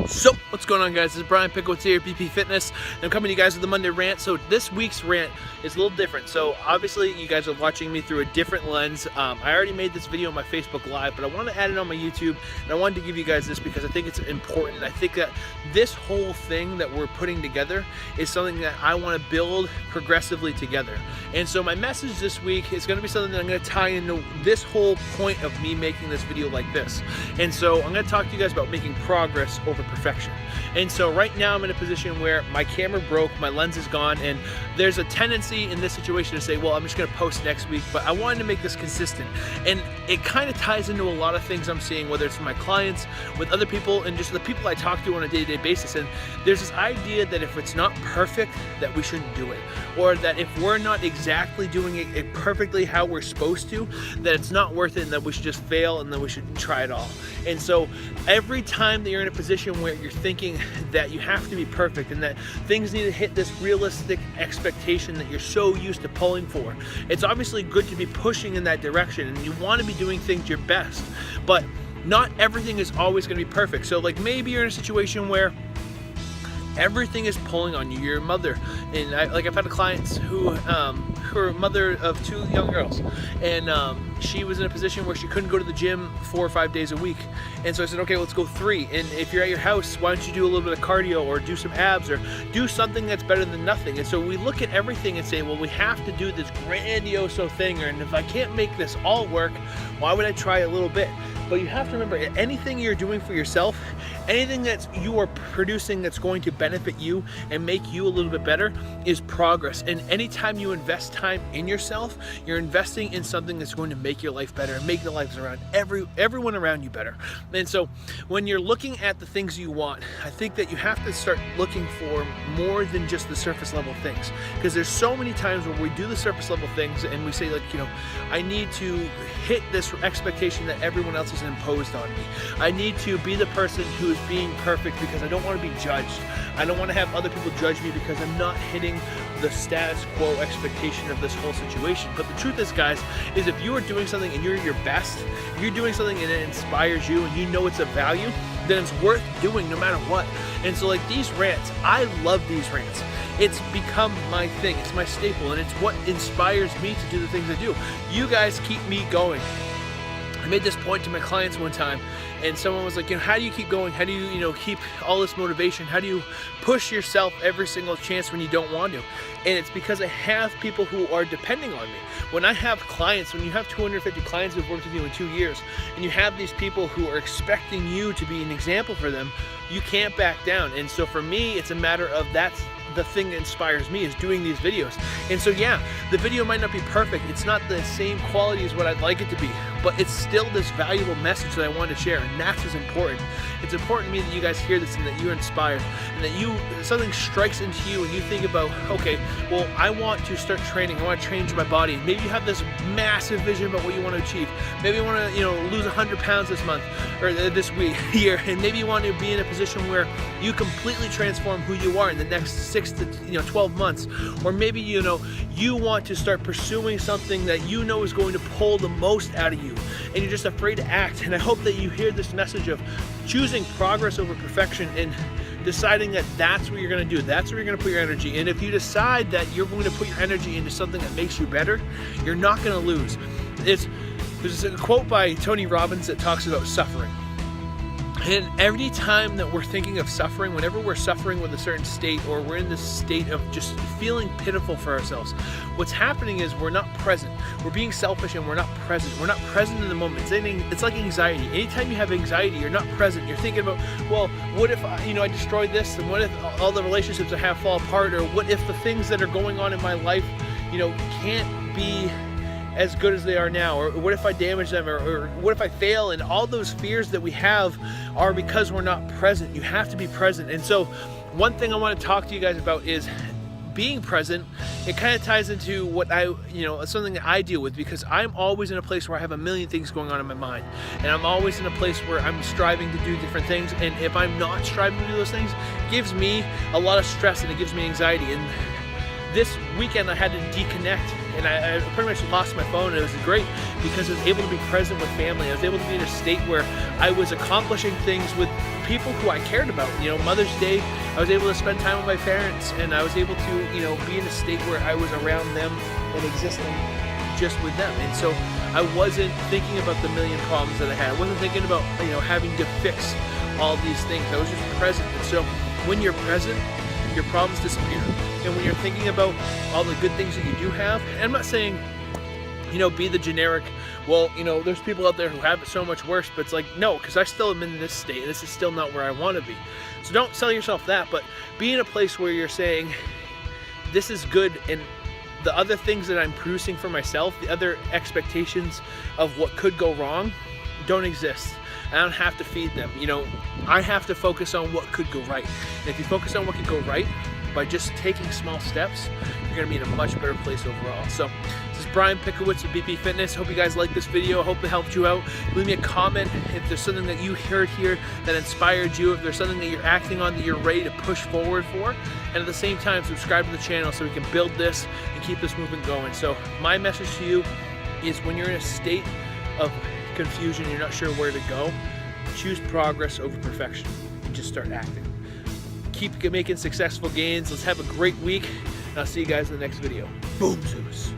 So, what's going on, guys? This is Brian Pickowitz here, BP Fitness, and I'm coming to you guys with the Monday Rant. So this week's rant is a little different. So obviously you guys are watching me through a different lens. I already made this video on my Facebook Live, but I want to add it on my YouTube, and I wanted to give you guys this because I think it's important. I think that this whole thing that we're putting together is something that I want to build progressively together. And so my message this week is going to be something that I'm going to tie into this whole point of me making this video like this. And so I'm going to talk to you guys about making progress over perfection. And so right now I'm in a position where my camera broke, my lens is gone, and there's a tendency in this situation to say, well, I'm just going to post next week, but I wanted to make this consistent. And it kind of ties into a lot of things I'm seeing, whether it's from my clients, with other people, and just the people I talk to on a day-to-day basis. And there's this idea that if it's not perfect, that we shouldn't do it, or that if we're not exactly doing it perfectly how we're supposed to, that it's not worth it, and that we should just fail, and then we should try it all. And so every time that you're in a position where you're thinking that you have to be perfect and that things need to hit this realistic expectation that you're so used to pulling for, it's obviously good to be pushing in that direction, and you want to be doing things your best, but not everything is always going to be perfect. So like maybe you're in a situation where everything is pulling on you. You're a mother, and I've had clients who are a mother of 2 young girls, and she was in a position where she couldn't go to the gym 4 or 5 days a week. And so I said, okay, let's go 3. And if you're at your house, why don't you do a little bit of cardio or do some abs or do something that's better than nothing? And so we look at everything and say, well, we have to do this grandiose thing, and if I can't make this all work, why would I try a little bit? But you have to remember, anything you're doing for yourself, anything that you are producing that's going to benefit you and make you a little bit better is progress. And anytime you invest time in yourself, you're investing in something that's going to make your life better and make the lives around everyone around you better. And so when you're looking at the things you want, I think that you have to start looking for more than just the surface level things, because there's so many times where we do the surface level things and we say, like, you know, I need to hit this expectation that everyone else has imposed on me. I need to be the person who is being perfect because I don't want to be judged. I don't want to have other people judge me because I'm not hitting the status quo expectation of this whole situation. But the truth is, guys, is if you are doing something and you're your best, if you're doing something and it inspires you and you know it's of value, then it's worth doing no matter what. And so like these rants, I love these rants. It's become my thing. It's my staple, and it's what inspires me to do the things I do. You guys keep me going. I made this point to my clients one time, and someone was like, you know, how do you keep going? How do you, keep all this motivation? How do you push yourself every single chance when you don't want to? And it's because I have people who are depending on me. When I have clients, when you have 250 clients who've worked with you in 2 years, and you have these people who are expecting you to be an example for them, you can't back down. And so for me, it's a matter of that's the thing that inspires me, is doing these videos. And so yeah, the video might not be perfect. It's not the same quality as what I'd like it to be, but it's still this valuable message that I want to share, and that's what's important. It's important to me that you guys hear this and that you're inspired, and that something strikes into you and you think about, okay, well, I want to start training. I want to change my body. Maybe you have this massive vision about what you want to achieve. Maybe you want to, lose 100 pounds this month or this year, and maybe you want to be in a position where you completely transform who you are in the next 6 to 12 months. Or maybe you want to start pursuing something that you know is going to pull the most out of you, and you're just afraid to act. And I hope that you hear this message of choosing progress over perfection and deciding that that's what you're going to do. That's where you're going to put your energy. And if you decide that you're going to put your energy into something that makes you better, you're not going to lose. There's a quote by Tony Robbins that talks about suffering. And every time that we're thinking of suffering, whenever we're suffering with a certain state, or we're in this state of just feeling pitiful for ourselves, what's happening is we're not present. We're being selfish and we're not present. We're not present in the moment. It's like anxiety. Anytime you have anxiety, you're not present. You're thinking about, well, what if I destroyed this, and what if all the relationships I have fall apart, or what if the things that are going on in my life, can't be as good as they are now, or what if I damage them, or what if I fail? And all those fears that we have are because we're not present. You have to be present. And so one thing I want to talk to you guys about is being present. It kind of ties into what something that I deal with, because I'm always in a place where I have a million things going on in my mind, and I'm always in a place where I'm striving to do different things. And if I'm not striving to do those things, it gives me a lot of stress and it gives me anxiety. And this weekend I had to deconnect, and I pretty much lost my phone, and it was great because I was able to be present with family. I was able to be in a state where I was accomplishing things with people who I cared about. You know, Mother's Day, I was able to spend time with my parents, and I was able to, you know, be in a state where I was around them and existing just with them. And so I wasn't thinking about the million problems that I had. I wasn't thinking about, you know, having to fix all these things. I was just present. And so when you're present, your problems disappear. And when you're thinking about all the good things that you do have, and I'm not saying, you know, be the generic, well, you know, there's people out there who have it so much worse, but it's like, no, because I still am in this state, and this is still not where I want to be. So don't sell yourself that, but be in a place where you're saying, this is good, and the other things that I'm producing for myself, the other expectations of what could go wrong, don't exist. I don't have to feed them. You know, I have to focus on what could go right. And if you focus on what could go right, by just taking small steps, you're gonna be in a much better place overall. So this is Brian Pickowitz with BP Fitness. Hope you guys liked this video. I hope it helped you out. Leave me a comment if there's something that you heard here that inspired you, if there's something that you're acting on that you're ready to push forward for. And at the same time, subscribe to the channel so we can build this and keep this movement going. So my message to you is, when you're in a state of confusion, you're not sure where to go, choose progress over perfection and just start acting. Keep making successful gains. Let's have a great week, and I'll see you guys in the next video. Boom Zeus.